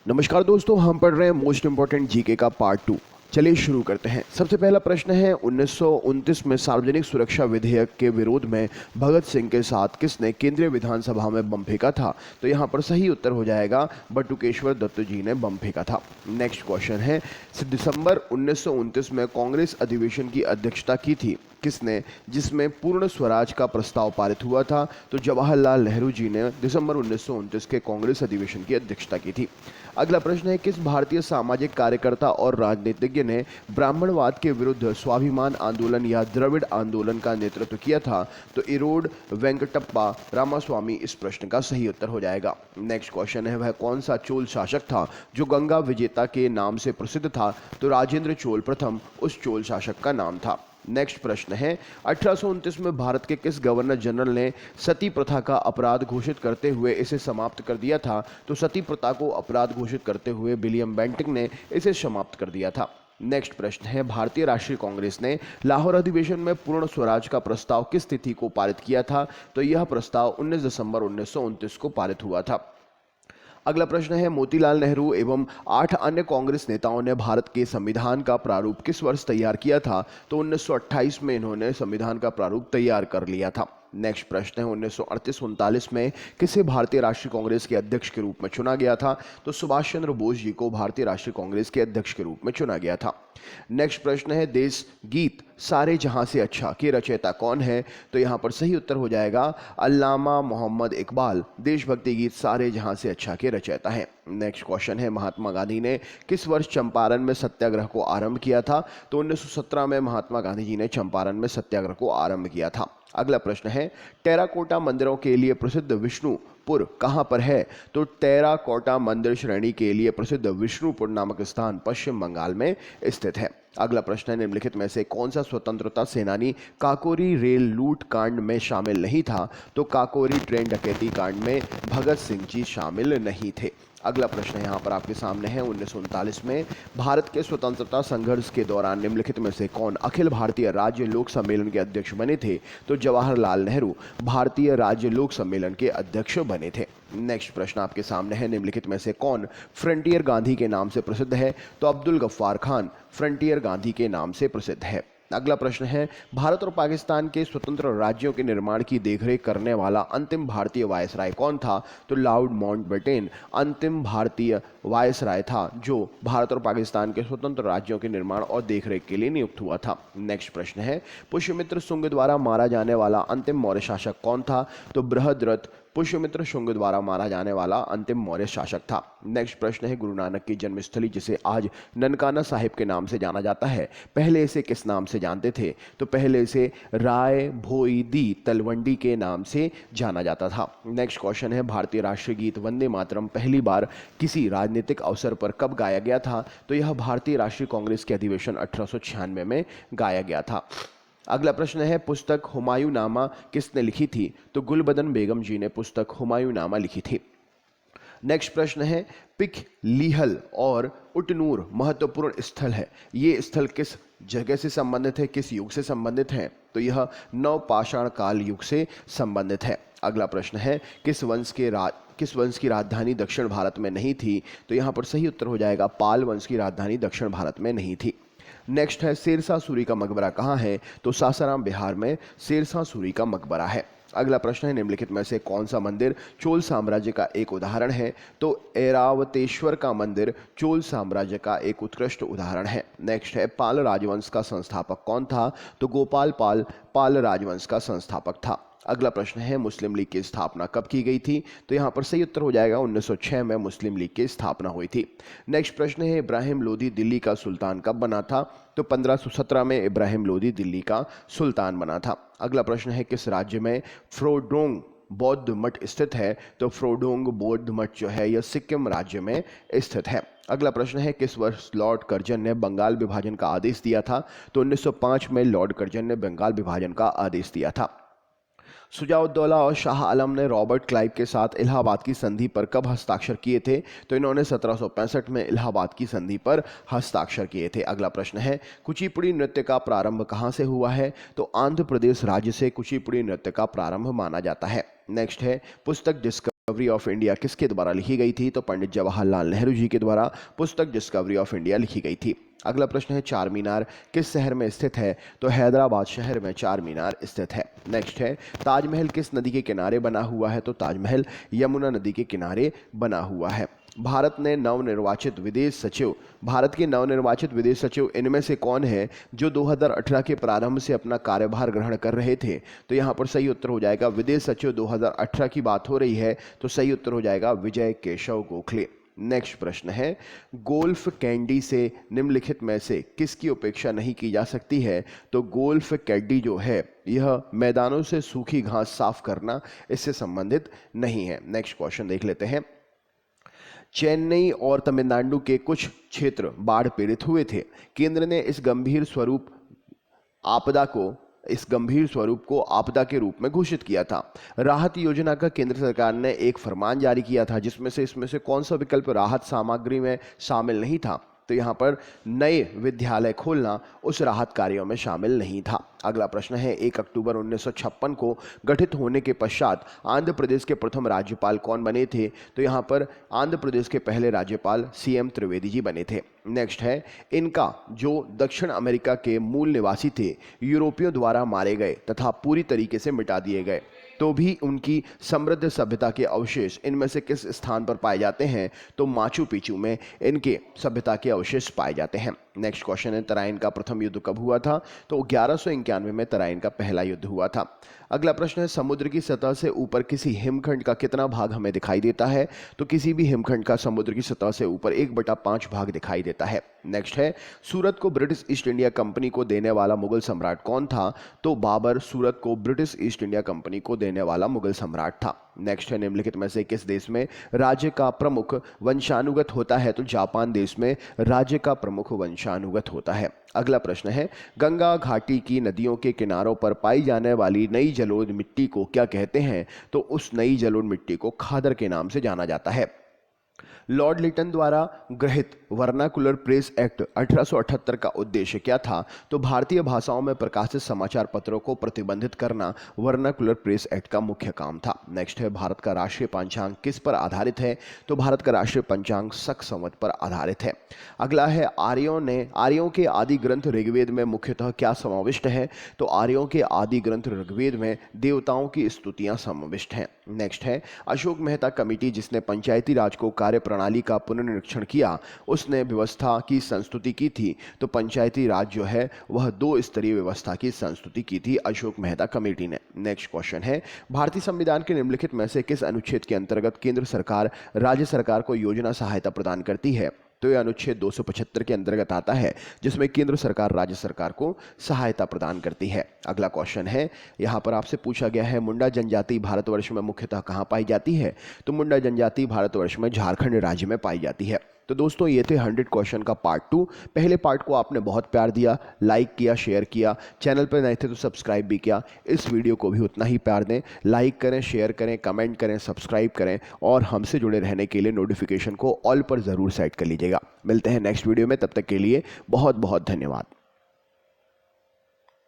नमस्कार दोस्तों, हम पढ़ रहे हैं मोस्ट इंपॉर्टेंट जीके का पार्ट 2। चलिए शुरू करते हैं। सबसे पहला प्रश्न है, 1929 में सार्वजनिक सुरक्षा विधेयक के विरोध में भगत सिंह के साथ किसने केंद्रीय विधानसभा में बम फेंका था? तो यहाँ पर सही उत्तर हो जाएगा बटुकेश्वर दत्त जी ने बम फेंका था। नेक्स्ट क्वेश्चन है, दिसंबर 1929 में कांग्रेस अधिवेशन की अध्यक्षता की थी किसने, जिसमें पूर्ण स्वराज का प्रस्ताव पारित हुआ था? तो जवाहरलाल नेहरू जी ने दिसंबर 1929 के कांग्रेस अधिवेशन की अध्यक्षता की थी। अगला प्रश्न है, किस भारतीय सामाजिक कार्यकर्ता और राजनीतिज्ञ ने ब्राह्मणवाद के विरुद्ध स्वाभिमान आंदोलन या द्रविड़ आंदोलन का नेतृत्व किया था? तो इरोड वेंकटप्पा रामास्वामी इस प्रश्न का सही उत्तर हो जाएगा। नेक्स्ट क्वेश्चन है, वह कौन सा चोल शासक था जो गंगा विजेता के नाम से प्रसिद्ध था? तो राजेंद्र चोल प्रथम उस चोल शासक का नाम था। नेक्स्ट प्रश्न है, 1829 में भारत के किस गवर्नर जनरल ने सती प्रथा का अपराध घोषित करते हुए इसे समाप्त कर दिया था? तो सती प्रथा को अपराध घोषित करते हुए विलियम बेंटिक ने इसे समाप्त कर दिया था। नेक्स्ट प्रश्न है, भारतीय राष्ट्रीय कांग्रेस ने लाहौर अधिवेशन में पूर्ण स्वराज का प्रस्ताव किस तिथि को पारित किया था? तो यह प्रस्ताव 19 दिसंबर 1929 को पारित हुआ था। अगला प्रश्न है, मोतीलाल नेहरू एवं 8 अन्य कांग्रेस नेताओं ने भारत के संविधान का प्रारूप किस वर्ष तैयार किया था? तो 1928 में इन्होंने संविधान का प्रारूप तैयार कर लिया था। नेक्स्ट प्रश्न है, 1938-39 में किसे भारतीय राष्ट्रीय कांग्रेस के अध्यक्ष के रूप में चुना गया था? तो सुभाष चंद्र बोस जी को भारतीय राष्ट्रीय कांग्रेस के अध्यक्ष के रूप में चुना गया था। नेक्स्ट प्रश्न है, देश गीत सारे जहां से अच्छा के रचयिता कौन है? तो यहां पर सही उत्तर हो जाएगा अल्लामा मोहम्मद इकबाल देशभक्ति गीत सारे जहां से अच्छा के रचयिता है। नेक्स्ट क्वेश्चन है, महात्मा गांधी ने किस वर्ष चंपारण में सत्याग्रह को आरंभ किया था? तो 1917 में महात्मा गांधी जी ने चंपारण में सत्याग्रह को आरंभ किया था। अगला प्रश्न है, टेराकोटा मंदिरों के लिए प्रसिद्ध विष्णुपुर कहां पर है? तो टेराकोटा मंदिर श्रेणी के लिए प्रसिद्ध विष्णुपुर नामक स्थान पश्चिम बंगाल में स्थित है। अगला प्रश्न है, निम्नलिखित में से कौन सा स्वतंत्रता सेनानी काकोरी रेल लूट कांड में शामिल नहीं था? तो काकोरी ट्रेन डकैती कांड में भगत सिंह जी शामिल नहीं थे। अगला प्रश्न यहाँ पर आपके सामने है, 1939 में भारत के स्वतंत्रता संघर्ष के दौरान निम्नलिखित में से कौन अखिल भारतीय राज्य लोक सम्मेलन के अध्यक्ष बने थे? तो जवाहरलाल नेहरू भारतीय राज्य लोक सम्मेलन के अध्यक्ष बने थे। नेक्स्ट प्रश्न आपके सामने है, निम्नलिखित में से कौन फ्रंटियर गांधी के नाम से प्रसिद्ध है? तो अब्दुल गफ्फार खान फ्रंटियर गांधी के नाम से प्रसिद्ध है। अगला प्रश्न है, भारत और पाकिस्तान के स्वतंत्र राज्यों के निर्माण की देखरेख करने वाला अंतिम भारतीय वायसराय कौन था? तो लॉर्ड माउंटबेटन अंतिम भारतीय वायसराय था जो भारत और पाकिस्तान के स्वतंत्र राज्यों के निर्माण और देखरेख के लिए नियुक्त हुआ था। नेक्स्ट प्रश्न है, पुष्यमित्र शुंग द्वारा मारा जाने वाला अंतिम मौर्य शासक कौन था? तो बृहद्रथ पुष्यमित्र शुंग द्वारा मारा जाने वाला अंतिम मौर्य शासक था। नेक्स्ट प्रश्न है, गुरु नानक की जन्मस्थली जिसे आज ननकाना साहिब के नाम से जाना जाता है, पहले इसे किस नाम से जानते थे? तो पहले इसे राय भोई दी तलवंडी के नाम से जाना जाता था। नेक्स्ट क्वेश्चन है, भारतीय राष्ट्रीय गीत वंदे मातरम पहली बार किसी राजनीतिक अवसर पर कब गाया गया था? तो यह भारतीय राष्ट्रीय कांग्रेस के अधिवेशन 1896 में गाया गया था। अगला प्रश्न है, पुस्तक हुमायूं नामा किसने लिखी थी? तो गुलबदन बेगम जी ने पुस्तक हुमायूं नामा लिखी थी। नेक्स्ट प्रश्न है, पिक लीहल और उटनूर महत्वपूर्ण स्थल है, ये स्थल किस जगह से संबंधित है, किस युग से संबंधित है? तो यह नवपाषाण काल युग से संबंधित है। अगला प्रश्न है, किस वंश की राजधानी दक्षिण भारत में नहीं थी? तो यहाँ पर सही उत्तर हो जाएगा पाल वंश की राजधानी दक्षिण भारत में नहीं थी। नेक्स्ट है, शेरशाह सूरी का मकबरा कहाँ है? तो सासाराम बिहार में शेरशाह सूरी का मकबरा है। अगला प्रश्न है, निम्नलिखित में से कौन सा मंदिर चोल साम्राज्य का एक उदाहरण है? तो ऐरावतेश्वर का मंदिर चोल साम्राज्य का एक उत्कृष्ट उदाहरण है। नेक्स्ट है, पाल राजवंश का संस्थापक कौन था? तो गोपाल पाल राजवंश का संस्थापक था। अगला प्रश्न है, मुस्लिम लीग की स्थापना कब की गई थी? तो यहाँ पर सही उत्तर हो जाएगा 1906 में मुस्लिम लीग की स्थापना हुई थी। नेक्स्ट प्रश्न है, इब्राहिम लोदी दिल्ली का सुल्तान कब बना था? तो 1517 में इब्राहिम लोदी दिल्ली का सुल्तान बना था। अगला प्रश्न है, किस राज्य में फ्रोडोंग बौद्ध मठ स्थित है? तो फ्रोडोंग बौद्ध मठ जो है यह सिक्किम राज्य में स्थित है। अगला प्रश्न है, किस वर्ष लॉर्ड कर्जन ने बंगाल विभाजन का आदेश दिया था? तो 1905 में लॉर्ड कर्जन ने बंगाल विभाजन का आदेश दिया था। सुजाउद्दौला और शाह आलम ने रॉबर्ट क्लाइव के साथ इलाहाबाद की संधि पर कब हस्ताक्षर किए थे? तो इन्होंने 1765 में इलाहाबाद की संधि पर हस्ताक्षर किए थे। अगला प्रश्न है, कुचिपुड़ी नृत्य का प्रारंभ कहाँ से हुआ है? तो आंध्र प्रदेश राज्य से कुचिपुड़ी नृत्य का प्रारंभ माना जाता है। नेक्स्ट है, पुस्तक डिस्कवरी डिस्कवरी ऑफ इंडिया किसके द्वारा लिखी गई थी? तो पंडित जवाहरलाल नेहरू जी के द्वारा पुस्तक डिस्कवरी ऑफ इंडिया लिखी गई थी। अगला प्रश्न है, चार मीनार किस शहर में स्थित है? तो हैदराबाद शहर में चार मीनार स्थित है। नेक्स्ट है, ताजमहल किस नदी के किनारे बना हुआ है? तो ताजमहल यमुना नदी के किनारे बना हुआ है। भारत के नवनिर्वाचित विदेश सचिव इनमें से कौन है जो 2018 के प्रारंभ से अपना कार्यभार ग्रहण कर रहे थे? तो यहाँ पर सही उत्तर हो जाएगा, विदेश सचिव 2018 की बात हो रही है, तो सही उत्तर हो जाएगा विजय केशव गोखले। नेक्स्ट प्रश्न है, गोल्फ कैंडी से निम्नलिखित में से किसकी उपेक्षा नहीं की जा सकती है? तो गोल्फ कैंडी जो है यह मैदानों से सूखी घास साफ करना, इससे संबंधित नहीं है। नेक्स्ट क्वेश्चन देख लेते हैं। चेन्नई और तमिलनाडु के कुछ क्षेत्र बाढ़ पीड़ित हुए थे। केंद्र ने इस गंभीर स्वरूप को आपदा के रूप में घोषित किया था। राहत योजना का केंद्र सरकार ने एक फरमान जारी किया था जिसमें से इसमें से कौन सा विकल्प राहत सामग्री में शामिल नहीं था? तो यहाँ पर नए विद्यालय खोलना उस राहत कार्यों में शामिल नहीं था। अगला प्रश्न है, 1 अक्टूबर 1956 को गठित होने के पश्चात आंध्र प्रदेश के प्रथम राज्यपाल कौन बने थे? तो यहाँ पर आंध्र प्रदेश के पहले राज्यपाल CM त्रिवेदी जी बने थे। नेक्स्ट है, इनका जो दक्षिण अमेरिका के मूल निवासी थे, यूरोपियों द्वारा मारे गए तथा पूरी तरीके से मिटा दिए गए, तो भी उनकी समृद्ध सभ्यता के अवशेष इनमें से किस स्थान पर पाए जाते हैं? तो माचू पिचू में इनके सभ्यता के अवशेष पाए जाते हैं। नेक्स्ट क्वेश्चन है, तराइन का प्रथम युद्ध कब हुआ था? तो 1191 में तराइन का पहला युद्ध हुआ था। अगला प्रश्न है, समुद्र की सतह से ऊपर किसी हिमखंड का कितना भाग हमें दिखाई देता है? तो किसी भी हिमखंड का समुद्र की सतह से ऊपर 1/5 भाग दिखाई देता है। नेक्स्ट है, सूरत को ब्रिटिश ईस्ट इंडिया कंपनी को देने वाला मुगल सम्राट कौन था? तो बाबर सूरत को ब्रिटिश ईस्ट इंडिया कंपनी को देने वाला मुगल सम्राट था। नेक्स्ट है, निम्नलिखित में से किस देश में राज्य का प्रमुख वंशानुगत होता है? तो जापान देश में राज्य का प्रमुख वंशानुगत होता है। अगला प्रश्न है, गंगा घाटी की नदियों के किनारों पर पाई जाने वाली नई जलोढ़ मिट्टी को क्या कहते हैं? तो उस नई जलोढ़ मिट्टी को खादर के नाम से जाना जाता है। लॉर्ड लिटन द्वारा गृहीत वर्नाकुलर प्रेस एक्ट 1878 का उद्देश्य क्या था? तो भारतीय भाषाओं में प्रकाशित समाचार पत्रों को प्रतिबंधित करना वर्नाकुलर प्रेस एक्ट का मुख्य काम था। नेक्स्ट है, भारत का राष्ट्रीय पंचांग किस पर आधारित है? तो भारत का राष्ट्रीय पंचांग शक संवत पर आधारित है। अगला है, आर्यों के आदि ग्रंथ ऋग्वेद में मुख्यतः क्या समाविष्ट है? तो आर्यों के आदि ग्रंथ ऋग्वेद में देवताओं की स्तुतियां समाविष्ट हैं। नेक्स्ट है, अशोक मेहता कमेटी जिसने पंचायती राज को कार्य प्रणाली का पुनर्निरीक्षण किया, उसने व्यवस्था की संस्तुति की थी। तो पंचायती राज जो है वह 2 स्तरीय व्यवस्था की संस्तुति की थी अशोक मेहता कमेटी ने। नेक्स्ट क्वेश्चन है, भारतीय संविधान के निम्नलिखित में से किस अनुच्छेद के अंतर्गत केंद्र सरकार राज्य सरकार को योजना सहायता प्रदान करती है? तो यह अनुच्छेद 275 के अंतर्गत आता है जिसमें केंद्र सरकार राज्य सरकार को सहायता प्रदान करती है। अगला क्वेश्चन है, यहाँ पर आपसे पूछा गया है, मुंडा जनजाति भारतवर्ष में मुख्यतः कहाँ पाई जाती है? तो मुंडा जनजाति भारतवर्ष में झारखंड राज्य में पाई जाती है। तो दोस्तों ये थे 100 क्वेश्चन का पार्ट 2। पहले पार्ट को आपने बहुत प्यार दिया, लाइक किया, शेयर किया, चैनल पर नए थे तो सब्सक्राइब भी किया। इस वीडियो को भी उतना ही प्यार दें, लाइक करें, शेयर करें, कमेंट करें, सब्सक्राइब करें और हमसे जुड़े रहने के लिए नोटिफिकेशन को ऑल पर ज़रूर सेट कर लीजिएगा। मिलते हैं नेक्स्ट वीडियो में, तब तक के लिए बहुत बहुत धन्यवाद।